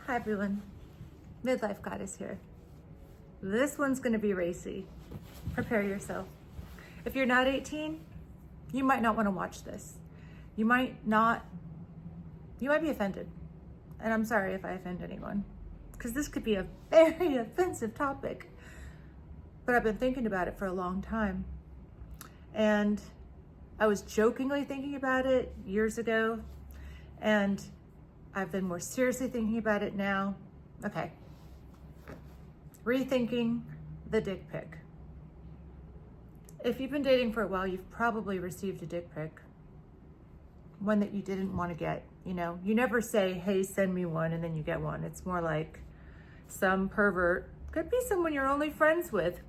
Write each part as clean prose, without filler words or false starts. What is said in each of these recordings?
Hi everyone, Midlife Goddess here. This one's gonna be racy. Prepare yourself. If you're not 18, you might not wanna watch this. You might be offended. And I'm sorry if I offend anyone, because this could be a very offensive topic. But I've been thinking about it for a long time. And I was jokingly thinking about it years ago, and I've been more seriously thinking about it now. Okay. Rethinking the dick pic. If you've been dating for a while, you've probably received a dick pic. One that you didn't want to get, you know. You never say, hey, send me one, and then you get one. It's more like some pervert. Could be someone you're only friends with.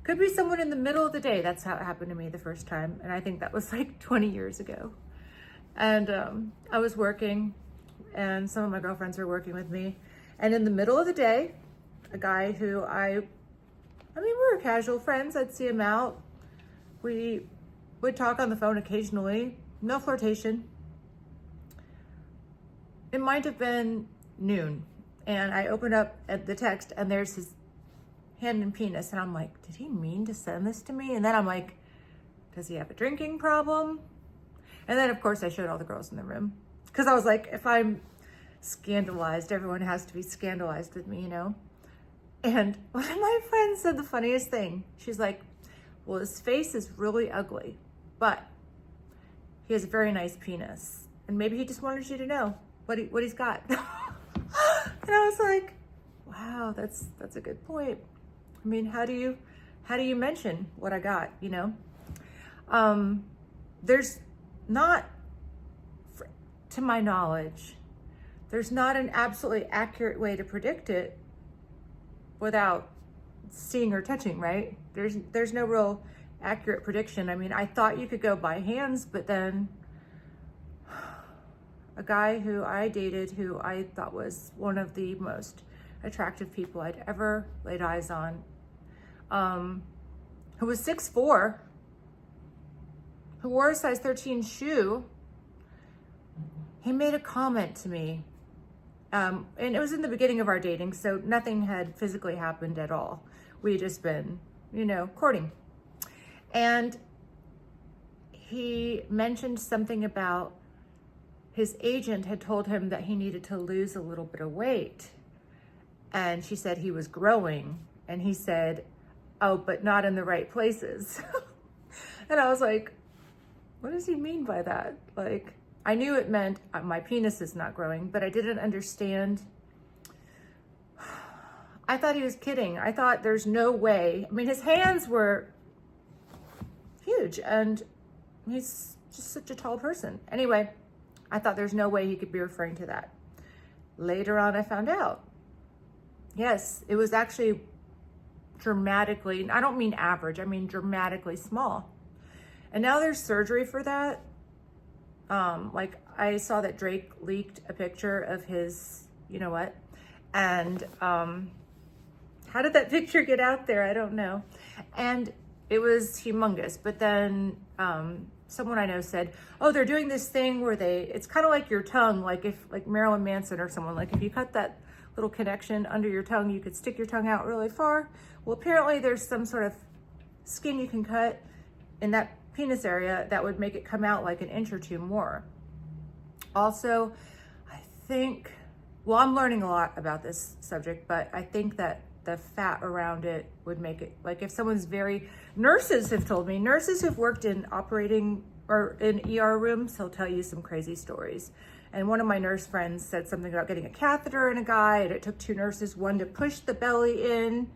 Could be someone in the middle of the day. That's how it happened to me the first time. And I think that was like 20 years ago. And I was working, and some of my girlfriends were working with me. And in the middle of the day, a guy who we were casual friends. I'd see him out. We would talk on the phone occasionally. No flirtation. It might have been noon. And I opened up at the text, and there's his hand and penis. And I'm like, did he mean to send this to me? And then I'm like, does he have a drinking problem? And then, of course, I showed all the girls in the room. Because I was like, if I'm scandalized, everyone has to be scandalized with me, you know? And one of my friends said the funniest thing. She's like, well, his face is really ugly, but he has a very nice penis. And maybe he just wanted you to know what he's got. And I was like, wow, that's a good point. I mean, how do you mention what I got, you know? There's not, to my knowledge, there's not an absolutely accurate way to predict it without seeing or touching, right? There's no real accurate prediction. I mean, I thought you could go by hands, but then a guy who I dated, who I thought was one of the most attractive people I'd ever laid eyes on, who was 6'4", who wore a size 13 shoe, he made a comment to me. And it was in the beginning of our dating, so nothing had physically happened at all. We had just been, you know, courting. And he mentioned something about his agent had told him that he needed to lose a little bit of weight. And she said he was growing. And he said, oh, but not in the right places. And I was like, what does he mean by that? Like, I knew it meant my penis is not growing, but I didn't understand. I thought he was kidding. I thought there's no way. I mean, his hands were huge, and he's just such a tall person. Anyway, I thought there's no way he could be referring to that. Later on, I found out. Yes, it was actually dramatically, and I don't mean average, I mean dramatically small. And now there's surgery for that. Like I saw that Drake leaked a picture of his, you know what? And how did that picture get out there? I don't know. And it was humongous. But then someone I know said, oh, they're doing this thing where it's kind of like your tongue, like Marilyn Manson or someone, like if you cut that little connection under your tongue, you could stick your tongue out really far. Well, apparently there's some sort of skin you can cut in that penis area that would make it come out like an inch or two more. Also, I think, well, I'm learning a lot about this subject, but I think that the fat around it would make it, like if someone's nurses have told me, nurses who've worked in operating or in ER rooms, he'll tell you some crazy stories. And one of my nurse friends said something about getting a catheter in a guy, and it took two nurses, one to push the belly in,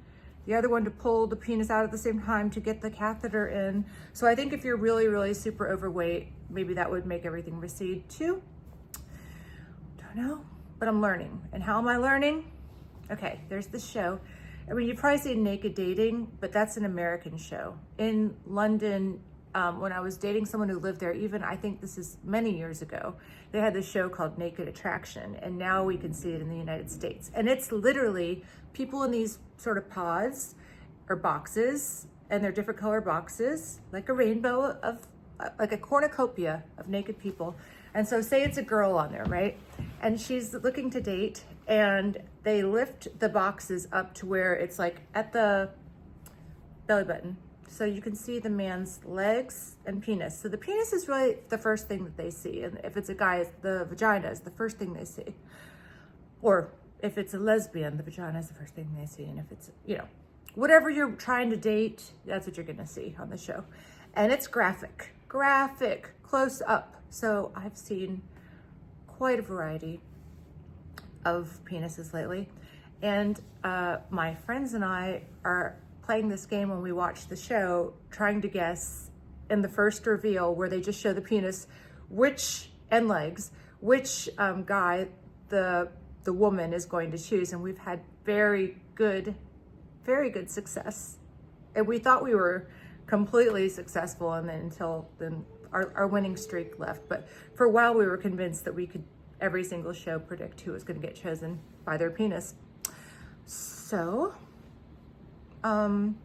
the other one to pull the penis out at the same time to get the catheter in. So I think if you're really, really super overweight, maybe that would make everything recede too. Don't know, but I'm learning. And how am I learning? Okay, there's this show. I mean, you've probably seen Naked Dating, but that's an American show. In London, when I was dating someone who lived there, even I think this is many years ago, they had this show called Naked Attraction, and now we can see it in the United States. And it's literally people in these sort of pods or boxes, and they're different color boxes, like a rainbow of, like a cornucopia of naked people. And so say it's a girl on there, right? And she's looking to date, and they lift the boxes up to where it's like at the belly button. So you can see the man's legs and penis. So the penis is really the first thing that they see. And if it's a guy, the vagina is the first thing they see. Or if it's a lesbian, the vagina is the first thing they see. And if it's, you know, whatever you're trying to date, that's what you're gonna see on the show. And it's graphic, close up. So I've seen quite a variety of penises lately. And my friends and I are playing this game when we watch the show, trying to guess in the first reveal where they just show the penis, and legs, which guy the woman is going to choose. And we've had very good success. And we thought we were completely successful, and then until then our winning streak left. But for a while we were convinced that we could every single show predict who was going to get chosen by their penis. So rethinking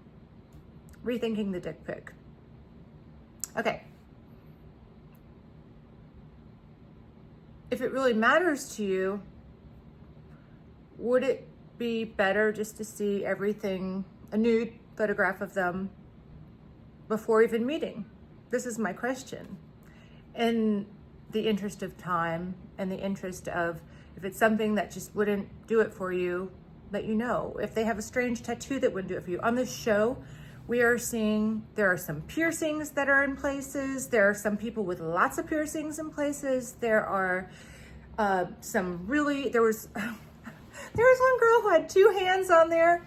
the dick pic. Okay. If it really matters to you, would it be better just to see everything, a nude photograph of them, before even meeting? This is my question. In the interest of time and the interest of, if it's something that just wouldn't do it for you, let you know. If they have a strange tattoo that wouldn't do it for you. On this show, we are seeing there are some piercings that are in places. There are some people with lots of piercings in places. There are some really, there was one girl who had 2 hands on there,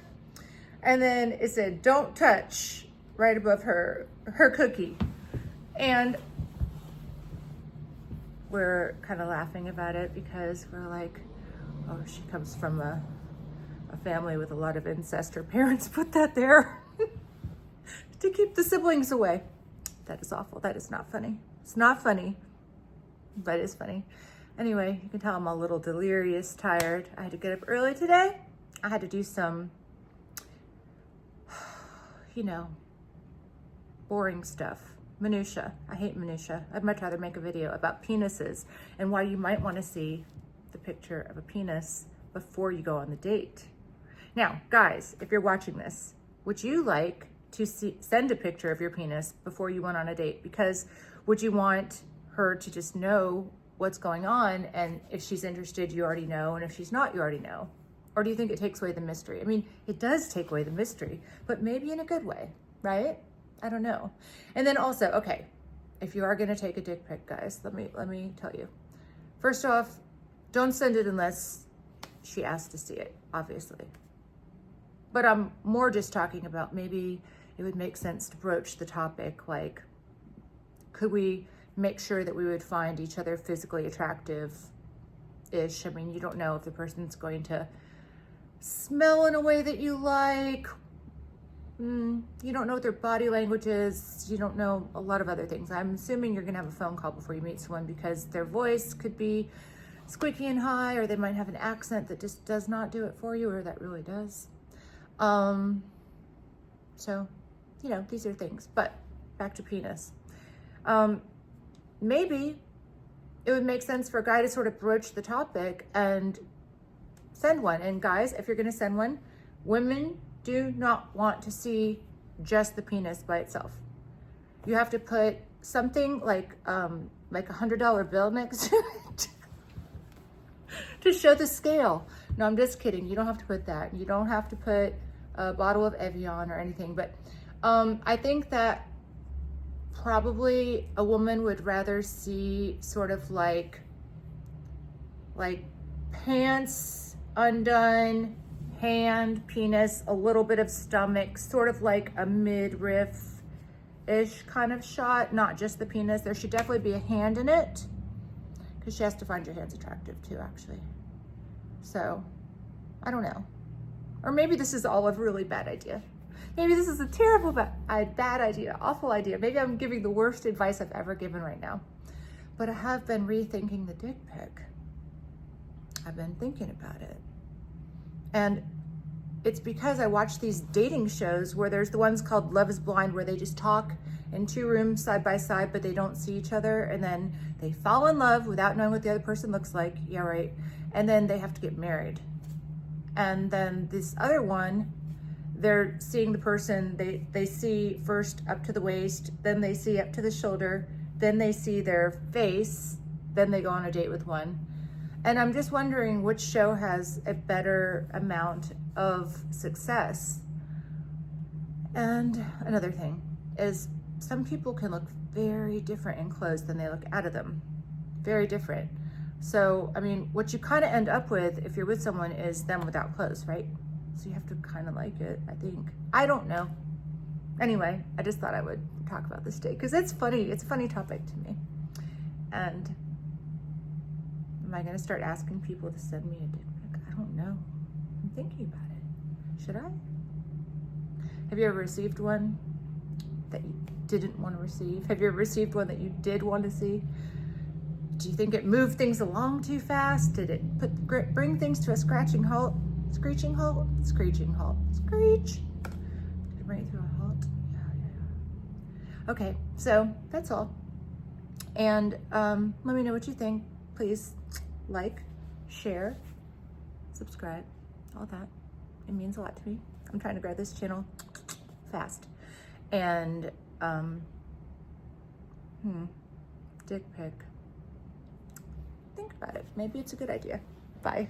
and then it said, "Don't touch," right above her cookie. And we're kind of laughing about it because we're like, oh, she comes from a family with a lot of incest. Her parents put that there to keep the siblings away. That is awful. That is not funny. It's not funny, but it's funny. Anyway, you can tell I'm a little delirious, tired. I had to get up early today. I had to do some, you know, boring stuff. Minutia. I hate minutia. I'd much rather make a video about penises and why you might want to see the picture of a penis before you go on the date. Now, guys, if you're watching this, would you like to send a picture of your penis before you went on a date? Because would you want her to just know what's going on, and if she's interested, you already know, and if she's not, you already know? Or do you think it takes away the mystery? I mean, it does take away the mystery, but maybe in a good way, right? I don't know. And then also, okay, if you are gonna take a dick pic, guys, let me tell you. First off, don't send it unless she asks to see it, obviously. But I'm more just talking about maybe it would make sense to broach the topic, like, could we make sure that we would find each other physically attractive-ish? I mean, you don't know if the person's going to smell in a way that you like. You don't know what their body language is. You don't know a lot of other things. I'm assuming you're gonna have a phone call before you meet someone because their voice could be squeaky and high, or they might have an accent that just does not do it for you, or that really does. So, you know, these are things, but back to penis. Maybe it would make sense for a guy to sort of broach the topic and send one. And guys, if you're gonna send one, women do not want to see just the penis by itself. You have to put something like $100 bill next to it to show the scale. No, I'm just kidding. You don't have to put that. You don't have to put a bottle of Evian or anything. But I think that probably a woman would rather see sort of like pants undone, hand, penis, a little bit of stomach, sort of like a midriff-ish kind of shot, not just the penis. There should definitely be a hand in it because she has to find your hands attractive too, actually. So, I don't know. Or maybe this is all a really bad idea. Maybe this is a terrible, bad idea, awful idea. Maybe I'm giving the worst advice I've ever given right now. But I have been rethinking the dick pic. I've been thinking about it. And it's because I watch these dating shows where there's the ones called Love is Blind, where they just talk in 2 rooms side by side, but they don't see each other. And then they fall in love without knowing what the other person looks like. Yeah, right. And then they have to get married. And then this other one, they're seeing the person, they see first up to the waist, then they see up to the shoulder, then they see their face, then they go on a date with one. And I'm just wondering which show has a better amount of success. And another thing is, some people can look very different in clothes than they look out of them. Very different. So, I mean, what you kind of end up with if you're with someone is them without clothes, right? So you have to kind of like it, I think. I don't know. Anyway, I just thought I would talk about this today because it's funny. It's a funny topic to me. And am I going to start asking people to send me a dick pic? I don't know. I'm thinking about it. Should I? Have you ever received one that you didn't want to receive? Have you ever received one that you did want to see? Do you think it moved things along too fast? Did it bring things to a scratching halt? Screeching halt? Screeching halt. Screech. Did it bring it to a halt? Yeah. Okay, so that's all. And let me know what you think. Please like, share, subscribe, all that. It means a lot to me. I'm trying to grow this channel fast. And dick pic. Think about it. Maybe it's a good idea. Bye.